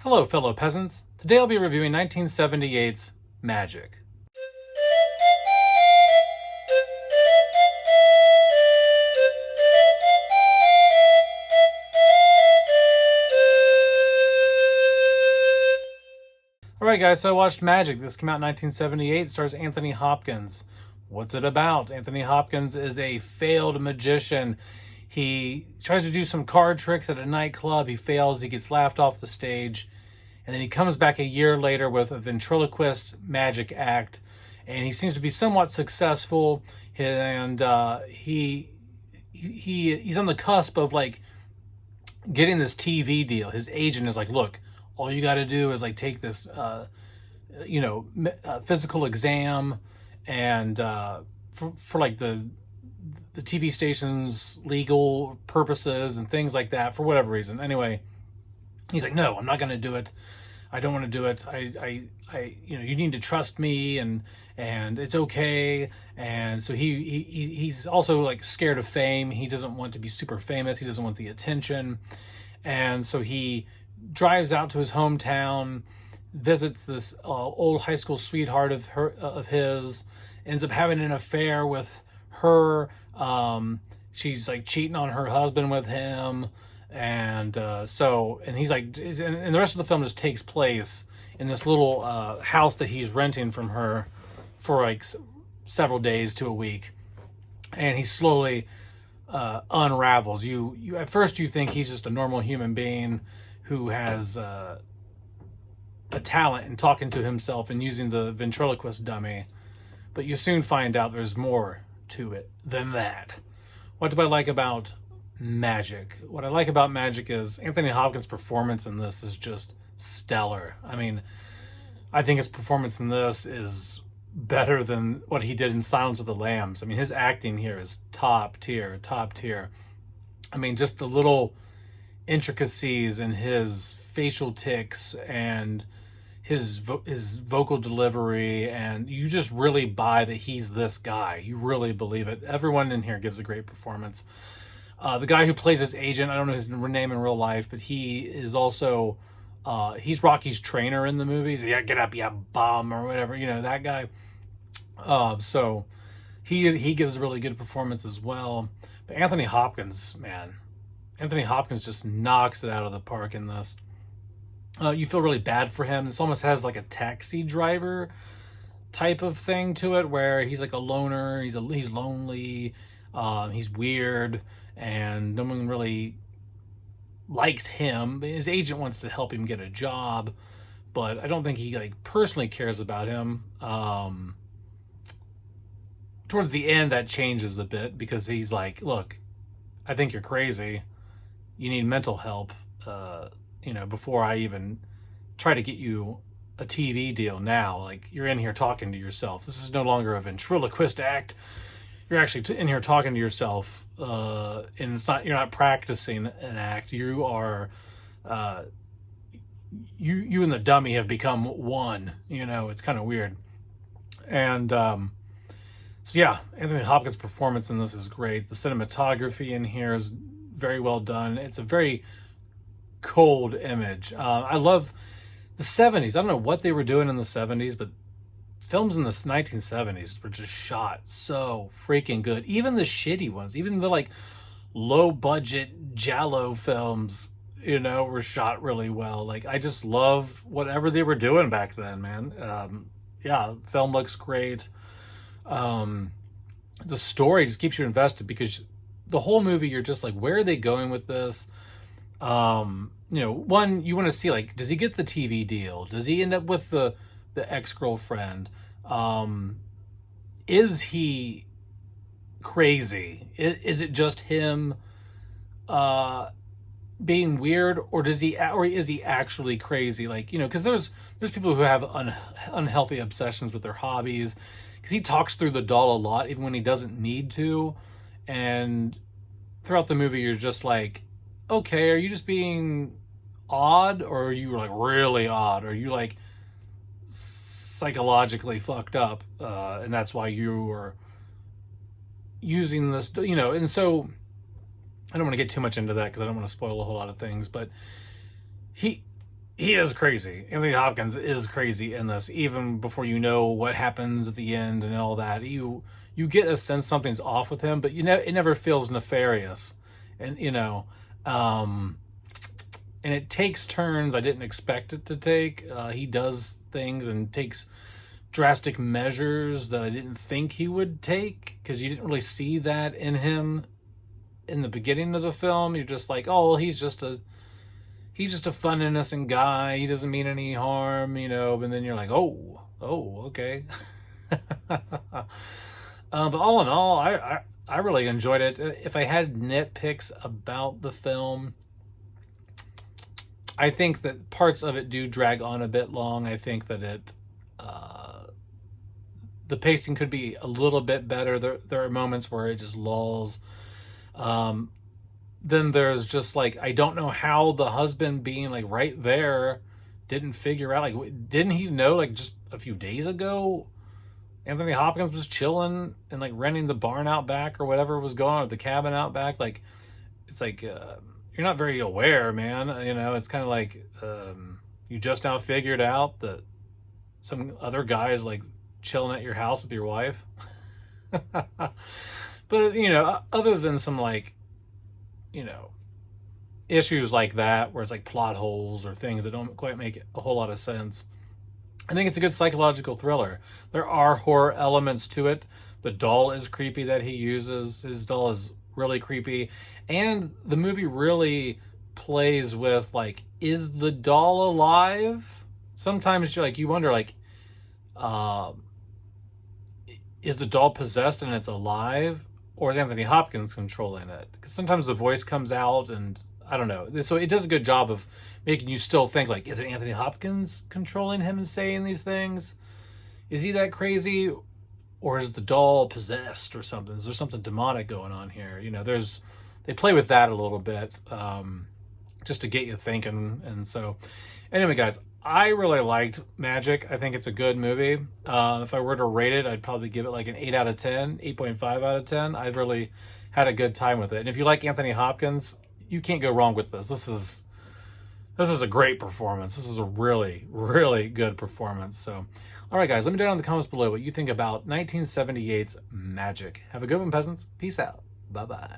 Hello, fellow peasants. Today I'll be reviewing 1978's Magic. Alright guys, so I watched Magic. This came out in 1978, stars Anthony Hopkins. What's it about? Anthony Hopkins is a failed magician. He tries to do some card tricks at a nightclub. He fails, he gets laughed off the stage. And then he comes back a year later with a ventriloquist magic act. And he seems to be somewhat successful. And he's on the cusp of like getting this TV deal. His agent is like, look, all you got to do is like take this, physical exam, and for like the TV station's legal purposes and things like that for whatever reason. Anyway, he's like, no, I'm not going to do it. I don't want to do it. You need to trust me, and it's okay. And so he's also like scared of fame. He doesn't want to be super famous. He doesn't want the attention. And so he drives out to his hometown, visits this old high school sweetheart of his, ends up having an affair with her. She's like cheating on her husband with him, and he's like, and the rest of the film just takes place in this little house that he's renting from her for like several days to a week, and he slowly unravels. You at first you think he's just a normal human being who has a talent in talking to himself and using the ventriloquist dummy, but you soon find out there's more to it than that. What do I like about Magic? What I like about Magic is Anthony Hopkins' performance in this is just stellar. I mean, I think his performance in this is better than what he did in Silence of the Lambs. I mean, his acting here is top tier. I mean, just the little intricacies in his facial tics and his vocal delivery, and you just really buy that he's this guy. You really believe it. Everyone in here gives a great performance. The guy who plays his agent, I don't know his name in real life, but he is also he's Rocky's trainer in the movies. Yeah, get up, yeah, bum, or whatever, that guy. So he gives a really good performance as well. But Anthony Hopkins, man, Anthony Hopkins just knocks it out of the park in this. You feel really bad for him. This almost has like a Taxi Driver type of thing to it, where he's like a loner. He's lonely. He's weird, and no one really likes him. His agent wants to help him get a job, but I don't think he like personally cares about him. Towards the end, that changes a bit because he's like, look, I think you're crazy. You need mental help, before I even try to get you a TV deal now. Like, you're in here talking to yourself. This is no longer a ventriloquist act. You're actually in here talking to yourself, and you're not practicing an act. You are, you and the dummy have become one. It's kind of weird. And, so yeah, Anthony Hopkins' performance in this is great. The cinematography in here is very well done. It's a very cold image. I love the 70s. I don't know what they were doing in the 70s, but films in the 1970s were just shot so freaking good. Even the shitty ones, even the like low budget Giallo films, were shot really well. Like, I just love whatever they were doing back then, man. Film looks great. The story just keeps you invested because the whole movie you're just like, where are they going with this? One, you want to see, like, does he get the TV deal? Does he end up with the ex-girlfriend? Is he crazy? Is it just him being weird, or is he actually crazy? Like, because there's people who have unhealthy obsessions with their hobbies, because he talks through the doll a lot even when he doesn't need to. And throughout the movie you're just like, okay, are you just being odd, or are you like really odd? Are you like psychologically fucked up, and that's why you are using this, and so I don't want to get too much into that because I don't want to spoil a whole lot of things, but he is crazy. Anthony Hopkins is crazy in this, even before you know what happens at the end and all that. You get a sense something's off with him, but it never feels nefarious, and and it takes turns I didn't expect it to take. He does things and takes drastic measures that I didn't think he would take, because you didn't really see that in him in the beginning of the film. You're just like, oh, well, he's just a fun, innocent guy. He doesn't mean any harm, And then you're like, oh, okay. But all in all, I really enjoyed it. If I had nitpicks about the film, I think that parts of it do drag on a bit long. I think that the pacing could be a little bit better. There are moments where it just lulls. Then there's just like, I don't know how the husband being like right there didn't figure out, like, didn't he know like just a few days ago Anthony Hopkins was chilling and like renting the barn out back or whatever was going on, or the cabin out back? Like, it's like, you're not very aware, man. It's kind of like, you just now figured out that some other guy is like chilling at your house with your wife. But other than some like, issues like that where it's like plot holes or things that don't quite make a whole lot of sense, I think it's a good psychological thriller. There are horror elements to it. The doll is creepy that he uses. His doll is really creepy. And the movie really plays with like, is the doll alive? Sometimes you wonder like, is the doll possessed and it's alive? Or is Anthony Hopkins controlling it? Because sometimes the voice comes out and I don't know. So it does a good job of making you still think like, is it Anthony Hopkins controlling him and saying these things? Is he that crazy? Or is the doll possessed or something? Is there something demonic going on here? They play with that a little bit, just to get you thinking. And so anyway, guys, I really liked Magic. I think it's a good movie. If I were to rate it, I'd probably give it like an 8 out of 10, 8.5 out of 10. I've really had a good time with it. And if you like Anthony Hopkins, you can't go wrong with this. This is a great performance. This is a really, really good performance. So, all right, guys, let me know in the comments below what you think about 1978's Magic. Have a good one, peasants. Peace out. Bye-bye.